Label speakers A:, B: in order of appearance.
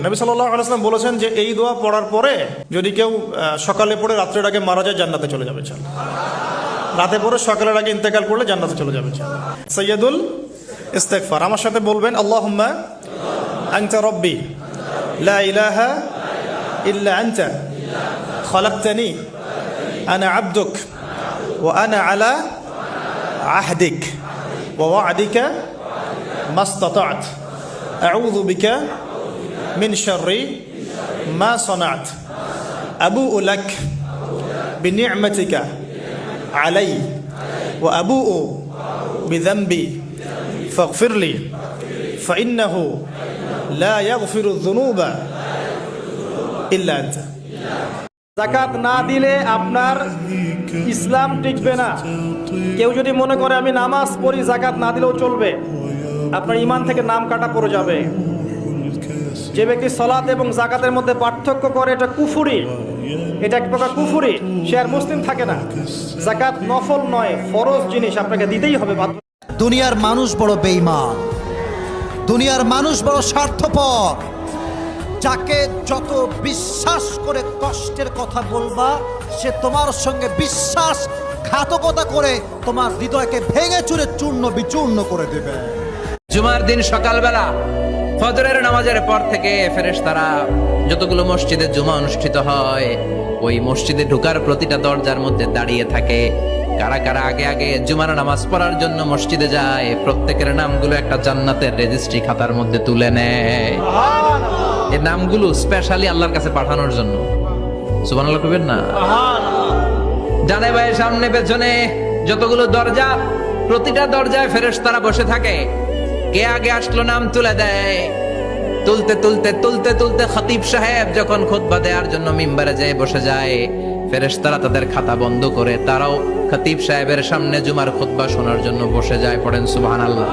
A: নবী সাল্লাল্লাহু আলাইহি ওয়াসাল্লাম বলেছেন যে এই দোয়া পড়ার পরে যদি কেউ সকালে পড়ে রাত্রের আগে মারা যায় জান্নাতে চলে যাবে ইনশাআল্লাহ। রাতে পড়ে সকালের আগে ইন্তেকাল করলে জান্নাতে চলে যাবে ইনশাআল্লাহ। সাইয়্যিদুল ইস্তিগফার, আমার সাথে বলবেন আল্লাহুম্মা আনতা রাব্বি লা ইলাহা ইল্লা আনতা খালাকতানি আনা আবদুক ওয়া আনা আলা আহদিক ওয়া ওয়া'দিকা মাস্তাতা'ত আউযু বিকা মিন শাররি মা সানা'ত আবুউ লাক বিনি'মাতিকা আলাই ওয়া আবুউ বিযানবি ফাগফিরলি ফাইন্নাহু লা ইয়াগফিরুয যুনুবা ইল্লা আনতা।
B: যাকাত না দিলে আপনার ইসলাম টিকবে না। কেউ যদি মনে করে আমি নামাজ পড়ি যাকাত না দিলেও চলবে, আপনার ঈমান থেকে নাম কাটা পড়ে যাবে। যে ব্যক্তি সালাত এবং যাকাতের মধ্যে পার্থক্য করে এটা কুফরি, এটা এক প্রকার কুফরি, সে আর মুসলিম থাকে না। যাকাত নফল নয়, ফরজ জিনিস, আপনাকে দিতেই হবে বাধ্য।
C: দুনিয়ার মানুষ বড় বেঈমান, দুনিয়ার মানুষ বড় স্বার্থপর। যাকে যত বিশ্বাস করে কষ্টের কথা বলবা, সে তোমার সঙ্গে বিশ্বাসঘাতকতা করে তোমার হৃদয়কে ভেঙে চুরে চূর্ণ বিচূর্ণ করে দেবে।
D: জুমার দিন সকালবেলা ফজরের নামাজের পর থেকে ফেরেশতারা যতগুলো মসজিদে জুমা অনুষ্ঠিত হয় ওই মসজিদে ঢোকার প্রতিটা দরজার মধ্যে দাঁড়িয়ে থাকে। কারা কারা আগে আগে জুমার নামাজ পড়ার জন্য মসজিদে যায়, প্রত্যেকের নামগুলো একটা জান্নাতের রেজিস্ট্রি খাতার মধ্যে তুলে নেয়। এই নামগুলো স্পেশালি আল্লাহর কাছে পাঠানোর জন্য। সুবহানাল্লাহ কইবেন না? ডানে বায়ে সামনে পেছনে যতগুলো দরজা, প্রতিটা দরজায় ফেরেশতারা বসে থাকে। কে আগে আসলো নাম তুলে দেয়। তুলতে তুলতে তুলতে তুলতে খতিব সাহেব যখন খুতবা দেওয়ার জন্য মিম্বারে যেয়ে বসে যায়, ফেরেশতারা তাদের খাতা বন্ধ করে তারাও খতিব সাহেবের সামনে জুমার খুতবা শোনার জন্য বসে যায়। পড়েন সুবহানাল্লাহ।